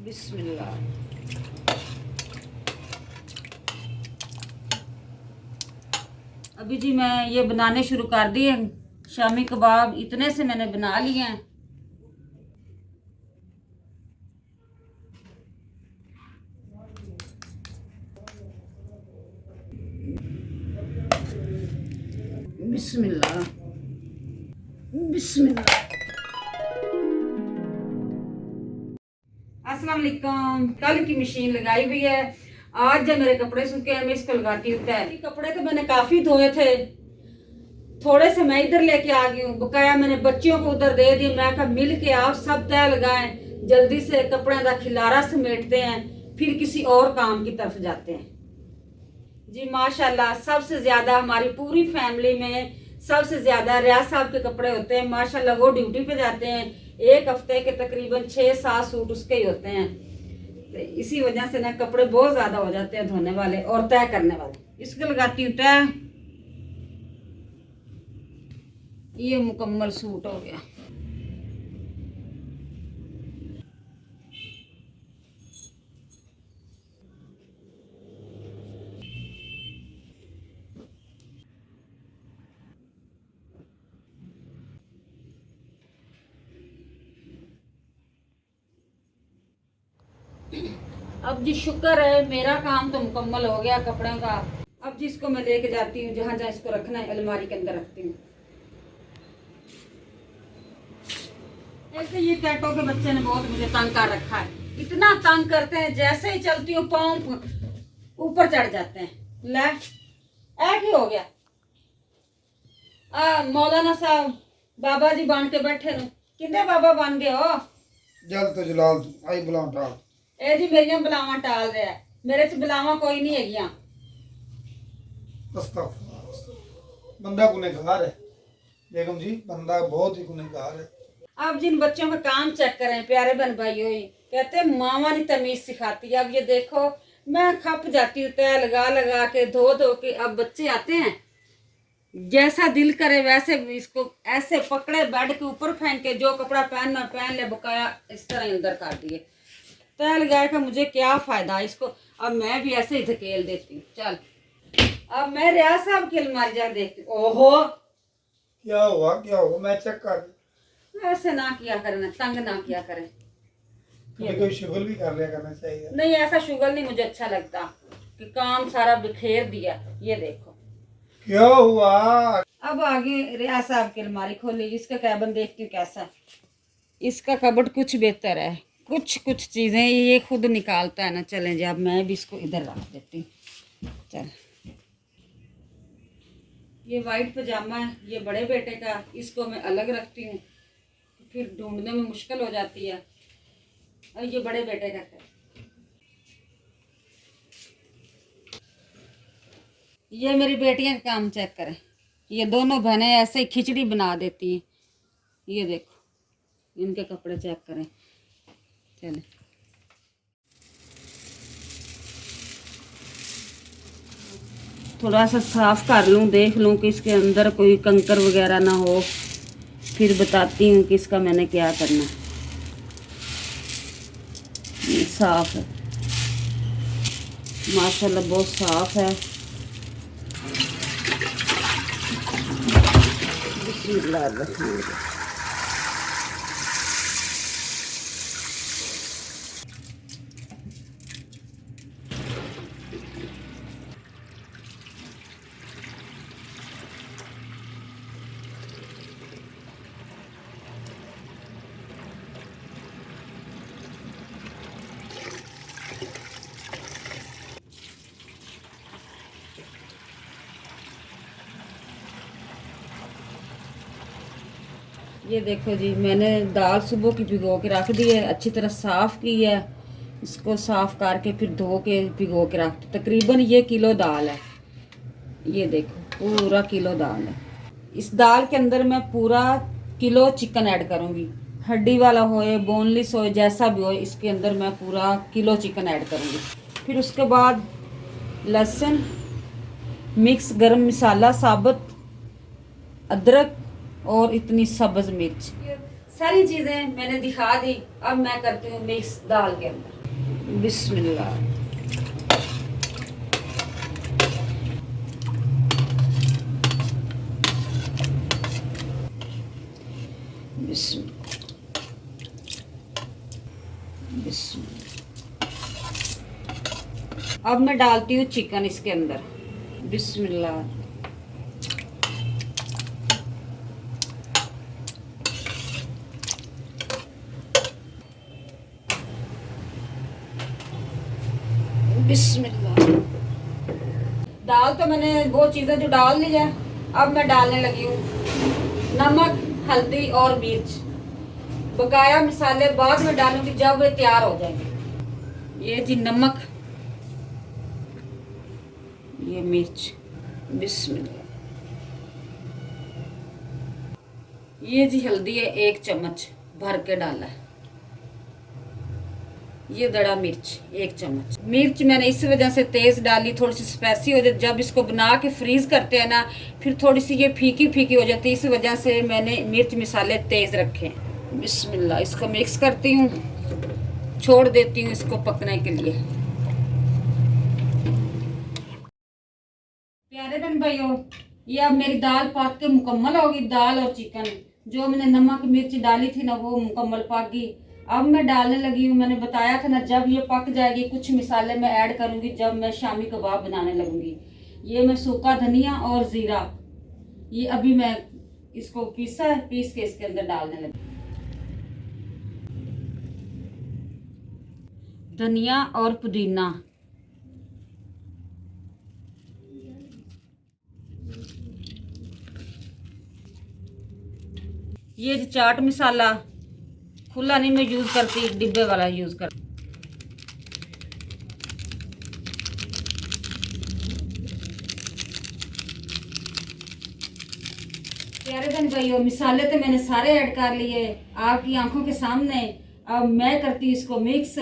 बिस्मिल्लाह। अभी जी मैं ये बनाने शुरू कर दिए शामी कबाब। इतने से मैंने बना लिए हैं। बिस्मिल्लाह बिस्मिल्लाह। अस्सलाम वालेकुम। कल की मशीन लगाई हुई है। आज जब मेरे कपड़े सूखे हैं मैं इसको लगाती हूँ तय। कपड़े तो मैंने काफी धोए थे, थोड़े से मैं इधर लेके आ गई हूँ, बकाया मैंने बच्चियों को उधर दे दिए। मैं कहा मिल के आप सब तय लगाएं, जल्दी से कपड़े का खिलारा समेटते हैं, फिर किसी और काम की तरफ जाते हैं। जी माशाल्लाह सबसे ज्यादा हमारी पूरी फैमिली में सबसे ज्यादा रियाज साहब के कपड़े होते हैं। माशाल्लाह वो ड्यूटी पे जाते हैं, एक हफ्ते के तकरीबन 6-7 सूट उसके ही होते हैं। तो इसी वजह से ना कपड़े बहुत ज्यादा हो जाते हैं धोने वाले और तय करने वाले। इसको लगाती हूँ तय। ये मुकम्मल सूट हो गया। अब जी शुक्र है मेरा काम तो मुकम्मल हो गया कपड़ों का। अब जिसको मैं लेके जाती हूँ जहाँ जहाँ इसको रखना है अलमारी के अंदर रखती हूँ। ऐसे ये टैटो के बच्चे ने बहुत मुझे तंग कर रखा है। इतना तंग करते हैं, जैसे ही चलती हूँ पाँव ऊपर चढ़ जाते हैं। ले ऐ हो गया। मौलाना साहब बाबा जी बन के बैठे न, कितने बाबा बन गए हो? जल तो जलाल तू आई बुलाओ टाल। ए जी मेरिया बुलावा टाल रहा है, मेरे च बुलावा कोई नहीं है। बंदा गुनहगार है बेगम जी, बंदा बहुत ही गुनहगार है। आप जिन बच्चों का काम चेक करें प्यारे बन भाइयों, कहते मामा ने तमीज सिखाती है। अब ये देखो मैं खप जाती हूँ तय लगा लगा के धो धो के। अब बच्चे आते हैं जैसा दिल करे वैसे इसको ऐसे पकड़े बेड के ऊपर फेंक के, जो कपड़ा पहनना पहन ले, बकाया इस तरह अंदर कर दिए। तय लगाया का मुझे क्या फायदा इसको। अब मैं भी ऐसे ही धकेल देती हूँ। चल अब मैं रियाज साहब की अलमारी जा देखती हूँ। ओहो क्या हुआ क्या हुआ, मैं चेक कर। ऐसे ना किया करें, तंग ना किया करें। कोई शुगल भी कर लिया करना चाहिए। नहीं ऐसा शुगर नहीं मुझे अच्छा लगता कि काम सारा बिखेर दिया। ये देखो क्या हुआ। अब आगे रियाज साहब की अलमारी खोली, इसका कैबिन देखती हूँ कैसा। इसका कबर्ड कुछ बेहतर है, कुछ कुछ चीजें ये खुद निकालता है ना। चलें जी अब मैं भी इसको इधर रख देती हूँ। चल ये वाइट पजामा है, ये बड़े बेटे का, इसको मैं अलग रखती हूँ, फिर ढूंढने में मुश्किल हो जाती है। और ये बड़े बेटे का है। ये मेरी बेटियां का काम चेक करें, ये दोनों बहनें ऐसे ही खिचड़ी बना देती हैं। ये देखो इनके कपड़े चेक करें। चले थोड़ा सा साफ कर लूँ, देख लूँ कि इसके अंदर कोई कंकर वगैरह ना हो, फिर बताती हूँ कि इसका मैंने क्या करना है। ये साफ है माशाल्लाह, बहुत साफ है। बिस्मिल्लाह। ये देखो जी मैंने दाल सुबह की भिगो के रख दी है, अच्छी तरह साफ़ की है। इसको साफ़ करके फिर धो के भिगो के रख। तकरीबन ये किलो दाल है। ये देखो पूरा किलो दाल है। इस दाल के अंदर मैं पूरा किलो चिकन ऐड करूँगी, हड्डी वाला होए बोनलेस हो जैसा भी हो, इसके अंदर मैं पूरा किलो चिकन ऐड करूँगी। फिर उसके बाद लहसुन, मिक्स गरम मसाला, साबुत अदरक और इतनी सब्ज़ मिर्च, सारी चीजें मैंने दिखा दी। अब मैं करती हूँ मिक्स दाल के अंदर। बिस्मिल्लाह। बिस्मिल्लाह। बिस्मिल्लाह। अब मैं डालती हूँ चिकन इसके अंदर। बिस्मिल्लाह। बिस्मिल्लाह। दाल तो मैंने वो चीजें जो डाल ली है, अब मैं डालने लगी हूँ नमक, हल्दी और मिर्च। बकाया मसाले बाद में डालूंगी जब वे तैयार हो जाएंगे। ये जी नमक, ये मिर्च। बिस्मिल्लाह। ये जी हल्दी है, 1 चम्मच भर के डाला है। ये दड़ा मिर्च 1 चम्मच। मिर्च मैंने इस वजह से तेज डाली, थोड़ी सी स्पाइसी हो जाती। जब इसको बना के फ्रीज करते हैं ना, फिर थोड़ी सी ये फीकी फीकी हो जाती है, इस वजह से मैंने मिर्च मसाले तेज रखे हैं। बिस्मिल्लाह। इसको मिक्स करती हूँ, छोड़ देती हूँ इसको पकने के लिए। प्यारे बहन भाइयों, ये अब मेरी दाल पक के मुकम्मल होगी। दाल और चिकन जो मैंने नमक मिर्च डाली थी ना, वो मुकम्मल पक गई। अब मैं डालने लगी हूँ, मैंने बताया था ना, जब ये पक जाएगी कुछ मसाले मैं ऐड करूंगी जब मैं शामी कबाब बनाने लगूंगी। ये मैं सूखा धनिया और जीरा, ये अभी मैं इसको पीसा है, पीस के इसके अंदर डालने लगी। धनिया और पुदीना, ये चाट मसाला खुला नहीं मैं यूज करती, डिब्बे वाला यूज कर। प्यारे बहन भाइयों, मसाले तो मैंने सारे ऐड कर लिए आपकी आंखों के सामने। अब मैं करती हूँ इसको मिक्स,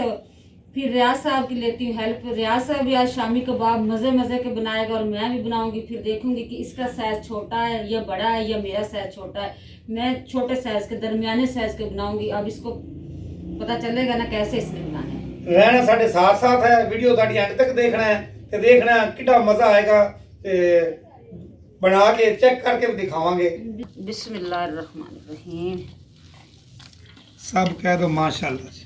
फिर रियाज साहब की लेती हूँ हेल्प। रियाज साहब भी आज शामी कबाब मज़े मज़े के बनाएगा और मैं भी बनाऊंगी। फिर देखूंगी कि इसका साइज छोटा है या बड़ा है या मेरा साइज छोटा है। मैं छोटे साइज के, दरमियाने साइज के बनाऊंगी। अब इसको पता चलेगा ना कैसे इसने बनाना है। रहना साढ़े साथ साथ है, वीडियो ताड़ी एंड तक देखना है ते देखना कितना मजा आएगा ते बना के चेक करके भी दिखावांगे। बिस्मिल्लाहिर्रहमानिर्रहीम। सब कह दो माशाल्लाह।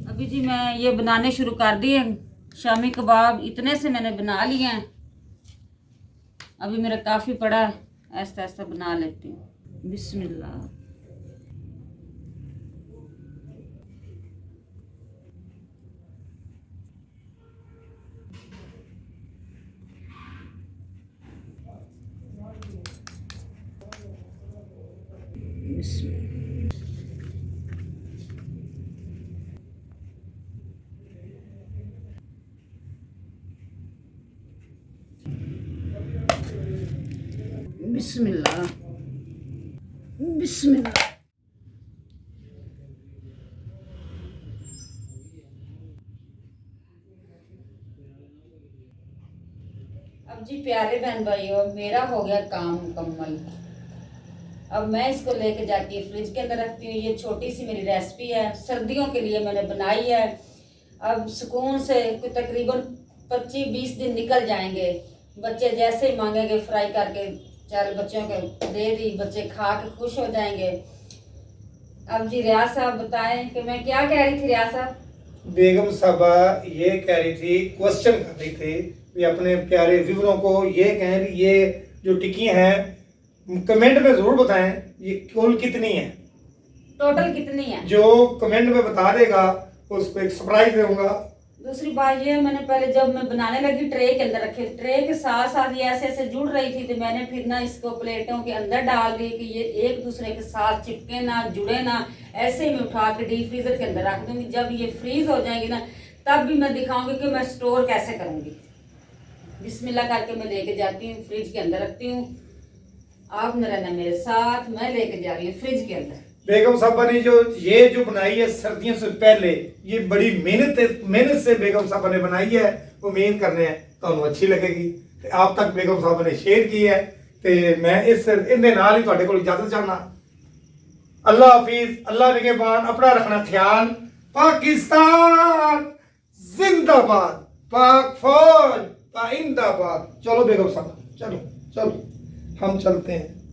अभी जी मैं ये बनाने शुरू कर दिए शामी कबाब। इतने से मैंने बना लिए हैं, अभी मेरा काफ़ी पड़ा है, ऐसा ऐसा बना लेती हूँ। बिस्मिल्लाह। बिस्मिल्लाह। बिस्मिल्लाह। अब जी प्यारे बहन भाइयों, मेरा हो गया काम मुकम्मल। अब मैं इसको लेके जाती हूँ फ्रिज के अंदर रखती हूँ। ये छोटी सी मेरी रेसिपी है, सर्दियों के लिए मैंने बनाई है। अब सुकून से कोई तकरीबन 25-20 दिन निकल जाएंगे। बच्चे जैसे ही मांगेंगे फ्राई करके, चल बच्चों को दे दी, बच्चे खा के खुश हो जाएंगे। अब जी रियाज साहब बताएं कि मैं क्या कह रही थी। रियाज साहब, बेगम साहबा ये कह रही थी, क्वेश्चन कर रही थी कि अपने प्यारे व्यूअरों को ये कहें कि ये जो टिक्की हैं कमेंट में जरूर बताएं ये कुल कितनी है, टोटल कितनी है। जो कमेंट में बता देगा उसको एक सरप्राइज दूंगा। दूसरी बात ये, मैंने पहले जब मैं बनाने लगी ट्रे के अंदर रखे, ट्रे के साथ साथ ये ऐसे ऐसे जुड़ रही थी, तो मैंने फिर ना इसको प्लेटों के अंदर डाल दी कि ये एक दूसरे के साथ चिपके ना, जुड़े ना। ऐसे ही मैं उठा के डीप फ्रीजर के अंदर रख दूंगी। जब ये फ्रीज हो जाएगी ना, तब भी मैं दिखाऊंगी कि मैं स्टोर कैसे करूंगी। बिस्मिल्लाह करके मैं लेके जाती हूँ, फ्रिज के अंदर रखती हूँ। आपने रहना मेरे साथ, मैं लेके जा रही हूँ फ्रिज के अंदर। बेगम साहबा ने जो बनाई है सर्दियों से पहले, ये बड़ी मेहनत से बेगम साहबा ने बनाई है। उम्मीद करने हैं तो अच्छी लगेगी। ते आप तक बेगम साहबा ने शेयर की है। ते मैं इस इनके नाल ही तुहाडे कोल इजाजत चाहना। अल्लाह हाफिज, अल्लाह निगहबान, अपना रखना ख्याल। पाकिस्तान जिंदाबाद, पाक फौज पाइंदाबाद। चलो बेगम साहबा, चलो चलो हम चलते हैं।